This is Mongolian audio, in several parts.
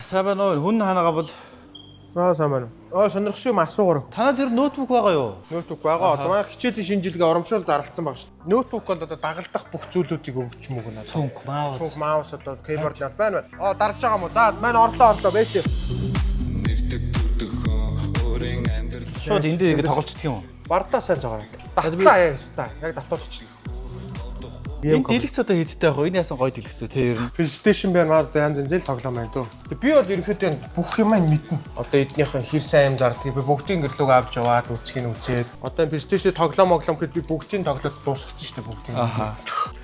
сайн байна уу? Хүн ханаага бол сайн байна. Сонирхох юм асуугаар. танад тэр ноутбук байгаа юу? Ноутбук байгаа. Одоо манай хичээлийн шинэ жилгээ урамшуул зарлцсан баг шүү. Ноутбук бол одоо дагалдах бүх зүйлүүдийг өгч мөг надад. Цүнх, маус одоо keyboard л байна. Дарж байгаа мó. За маань орлоо бэч. Шууд энэ дээр ингэ тоглолцдог юм уу? Бардаа сайн зогоо. Давтлаа яста. Яг давтуулчихлаа. Энэ дэлгэц одоо хэдтэй байх вэ? Энэ яасан гоё дэлгэц үү те ер нь. PlayStation байна надад янз янз тоглоом байна дөө. Би бол ерөнхийдөө бүх юм мэднэ. Одоо эднийхэн хэр сайн юм зардгийг би бүгдийн гэрлүүг авч яваад үзхийг үзээд. Одоо PlayStation тоглоом гэхэд би бүгдийн тоглоод дуусгацсан шүү дээ бүгдийн. Аха.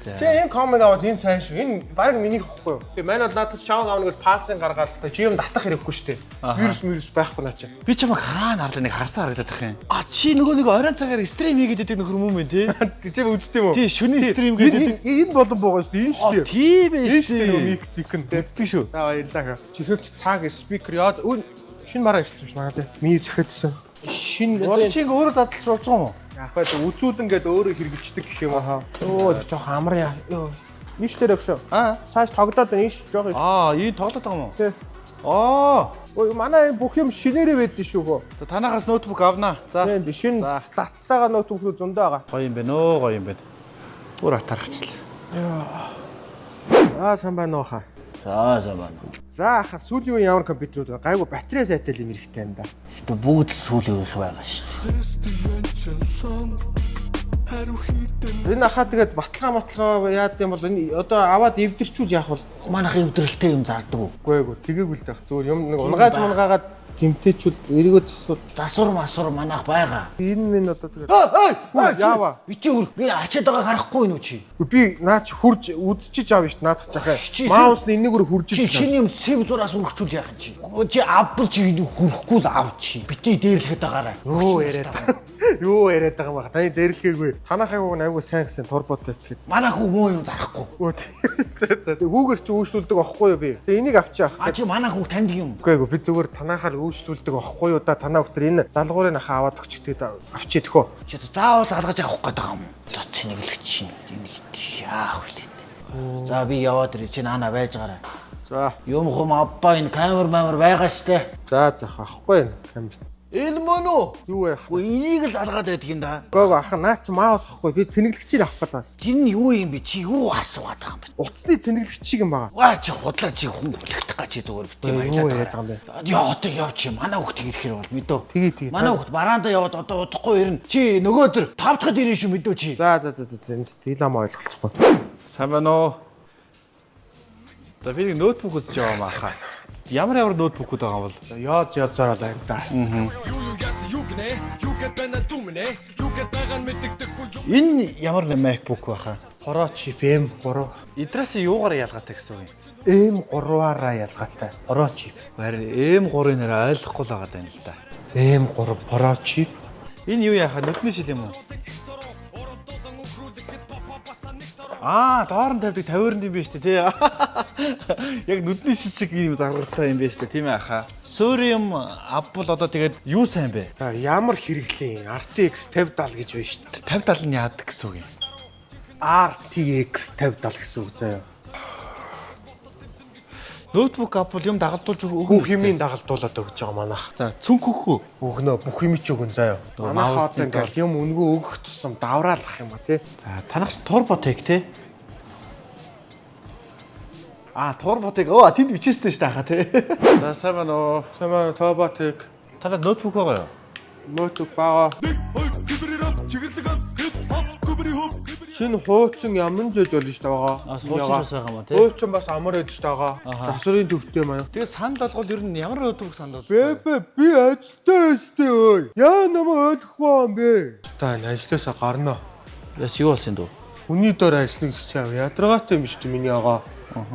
Тэгээ энэ комик аваад энэ сайн шүү. Энэ баг минийх ихгүй юу? Тэгээ манай бол надад шавг авна гэж пассын гаргаад GM татах хэрэггүй шүү дээ. Вирус байхгүй наа чи. Би чамайг хаана харлаа нэг харсан харагдаад тах юм. Чи нөгөө нэг оройн цагаар стрим хийгээд байдаг нөхөр юм бэ те? Чи үзтээ юм уу? Тий шөнийн стрим гэдэг. Энэ болон байгаа шүү дээ. Энэ шүү дээ. Тийм ээ шүү шүү. дээ. Мик зикэн дэцдэг шүү. За баярлалаа. Чихэгч цаг спикер яа шинэ мараа ирсэн шүү надад. Миний зэхэдсэн. Шинэ одоо чи ингээ өөрөө задлж болж байгаа юм уу? Яг бай үзүүлэн гээд өөрөө хэрэгжилдэг гэх юм аа. Өө жоох амар яа. Нийш дээр өгшөө. Цааш тоглоод байна ш. Жоох. Энэ тоглоод байгаа юм уу? Тий. Ой манай бүх юм шинээрээ байдсан шүү хөө. За танахаас ноутбук авнаа. За. Тийм шинэ дацтайгаа ноутбук зөндөө байгаа. Гоё юм байна өө, гоё юм байна. Бүр атархачлаа. Сайн байна уу хаа. Сайн байна. За хаа сүүлийн үеийн ямар компьютерүүд гайгүй батарей сайтай юм хэрэгтэй юм да. Шүү бүгд л сүүлийн үеийнх байгаа шүү дээ. Энэ хаа тэгээд баталгаа яад юм бол энэ одоо аваад эвдэрчүүл яах бол манайх эвдрэлтэй юм зардаг уу? Үгүй тэгээгүй л байх зүгээр юм нэг унгаагаад гимтэйчүүл эргөө засвар манайх байгаа. Энэ минь одоо тэгээд яава. Бити өөр. Би ачаад байгаа харахгүй юу чи? Би наач хурж үдчиж аав шүү наадах чахаа. Маусны энэгээр хурж чи шинэ юм сэв зураас үргэлжүүл яах чи? Чи авбал чи хүрхгүй л аав чи. Бити дээрлэхэд байгаарай. Юу яриад байгаа юм ба. Таны дээрлэхээгүй. Танахайг аягүй сайн гэсэн турботтой гэхэд. Манайх муу юм зарахгүй. Хүүгээр чи үүшлүүлдэг аахгүй юу би. Тэгээ энийг авчих. Чи манайх хүүг таньдаг юм. Үгүй би зүгээр танахаар үүшлүүлдэг аахгүй юу да танаа хүүхтэр энэ залгуурыг хаа аваад өгчтэй авчихэд хөө. Чи заавал залгаж авах гээд байгаа юм. За цэнэглэгч шин. Яах вэ? За би яваад ирээ чи наана байж гараа. За. Юм хум авбаа энэ камер байгаа штэ. За авахгүй энэ камер. Энэ мөн үү? Юу яах вэ? Энийг л залгаад байдаг юм да. Гоо ах наач маус ахгүй би цэнэглэгчийг авах гэдэг. Тэр нь юу юм бэ? Чи юу асуугаад байгаа юм бэ? Утасны цэнэглэгчийг юм байгаа. Ваа чи худлаа чи хүн бүлэгдэх гэж зүгээр бит юм аялаад байгаа юм бэ? Яа чи манай хүүхд ирэхээр бол мэдөө. Тэгээ. Манай хүүхд бараанда яваад одоо удахгүй ирнэ. Чи нөгөө төр 5 дахад ирнэ шүү мэдөө чи. За энэ стилам ойлголцохгүй. Сайн байна уу? За би ноутбук үзэж байгаа юм аахаа. Ямар ноутбукуд байгаа бол яазаар байна да. Энэ ямар MacBook байхаа? Pro chip M3. Идраас юугаар ялгаатай гэсэн үг юм? M3-аараа ялгаатай. Pro chip. Харин M3-ын нэр ойлгохгүй л байгаа юм л да. M3 Pro chip. Энэ юу яхаа нүдний шил юм уу? Доор нь тавьдаг 50 юм биш үү те. Яг нүдний шил шиг юм заргалтай юм биш үү тийм ээ хаа. Surium Apple одоо тэгээд юу сайн бэ? За ямар хэрэглээ RTX 5070 гэж байна шүү дээ. 5070 нь яадаг гэсэн үг юм? RTX 5070 гэсэн үг заяа. Ноутбук Apple юм дагалдуулж өгөх бүх юмыг дагалдуулаад өгч байгаа манайх. За цүнх өгөө. Өгнө бүх юм ч өгөн заяа. Манайх одоо ингээл юм өнгөө өгөх тусам давраалах юм ба тий. За танах Turbotek тий. Turbotek тэнд бичээстэй шүү дээ хаа тий. За сайн байна уу? Сайн байна Turbotek. Танад ноутбук байгаа юу? Ноутбук байгаа. Шинэ хуучин ямар зөөж болно шүү дээ байгаа. Хуучин бас байгаа юм тий. Хуучин бас амар edge байгаа. Засварын төвтэй маань. Тэгээ санал болгол ер нь ямар ноутбук санал бол? Би ажилтаа өстэй ой. Яа намайг ойлгохгүй юм бэ? Та ажлаасаа гарна. Яс юу болсон дөө? Хүний дор ажиллах гэж ядаргаатай юм шүү дээ миний агаа.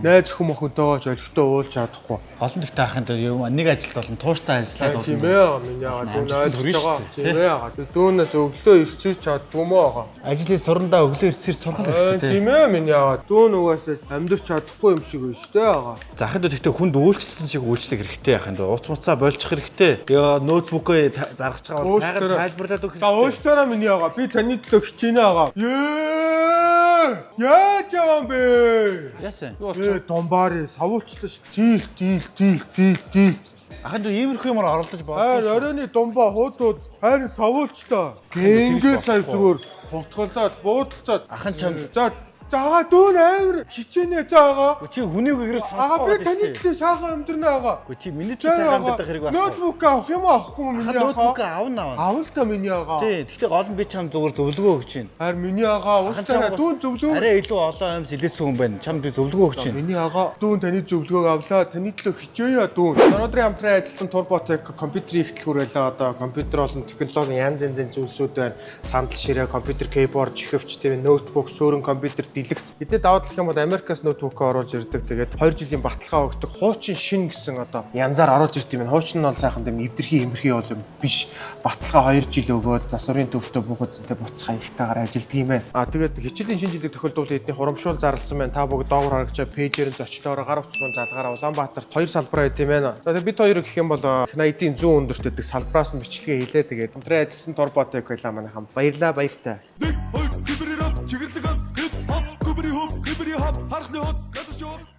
Найз хүм охинтойгоо олигтой уулж чадахгүй. Олон ихтэй ахын дээр юм нэг ажилт болон тууштай ажиллаад болно. Тийм ээ миний агаа дүүн ойлгож байгаа. Тийм ээ агаа. Дүүнээс өглөө ирсэж чаддгүй мó агаа. Ажлын сурандаа өглөө ирсээр сургал хэрэгтэй. Тийм ээ миний агаа. Дүүн угаасаа амьдрч чадахгүй юм шиг байна шүү дээ агаа. За ахын дээр тэгтээ хүнд үйлчлсэн шиг үйлчлэх хэрэгтэй ахын дээр. Ууц муцаа болчих хэрэгтэй. Тэгээ ноутбукөө заргаж байгаа бол сайхан тайлбарлаад өгөх. За ууштаараа миний агаа. Би таны төлөө хичээнэ агаа. Яаж байгаа юм бэ? Яасан? Домбари савуулчлаа шүү. Дийл. Ахын дүү иймэрхүү юмар оролдож Хайр болдог. оройны домбаа хуудууд хайр савуулчлаа. Гэнгээ сая зүгээр хутгалаад буудалцаад. Ахын чамд За дүүн амар хичээнэ заагаа. чи хүнийг ерөөс Аа би сонсгоод таны төлөө сайхан амьдрнаа агаа. чи миний төлөө сайхан амьдардаг хэрэг байна. Ноутбук авах юм аахгүй юу миний ноутбук агаа? аавна. Авал та миний агаа. Тий, гэхдээ гол нь би чам зүгээр зөвлөгөө өгч байна. Харин миний агаа уустаа дүүн зөвлөө. Арай илүү олон юм сэлээсэн хүн байна. Чамд би зөвлөгөө өгч байна. Миний агаа дүүн таны зөвлөгөөг авлаа. Таны төлөө хичээе дүүн. Өнөөдрийн хамтран ажилласан Turbotek компьютерийн ихтлгүүр байлаа одоо компьютер болон технологийн янз янзын зүйлсүүд байна. Сандал ширээ, компьютер кейборд, чихвч тийм ноутбук, суурин компьютер, дэлгэц. Эдгээр даваад хэлэх юм бол Америкаас ноутбук оруулж ирдэг. Тэгээд 2 жилийн баталгаа өгдөг. Хуучин шин гэсэн одоо янзаар оруулж ирд юм. Хуучин нь бол сайхан тийм эвдэрхий эмэрхий бол юм биш. Баталгаа 2 жил өгөөд засварын төвдөө бүх үзэнтэй буцах хаягтайгаар ажилддаг юм байна. Тэгээд хичээлийн шинжилгээг тохиолдуулаад эдний хурамшуул зарласан байна. Та бүгд доогуур харагчаа пэйжээр нь зочлоороо гар утас руу залгаараа Улаанбаатарт 2 салбараа байт юм байна. За бид хоёрыг гэх юм бол Canada-ийн 100 өндөртөдөг салбараас нь бичлэгээ хийлээ. Тэгээд хамтран ажилласан Turbotek байлаа манайхан. Баярлаа баяртай. Чигэрлэг хип хоп гүбри хоп харахны хот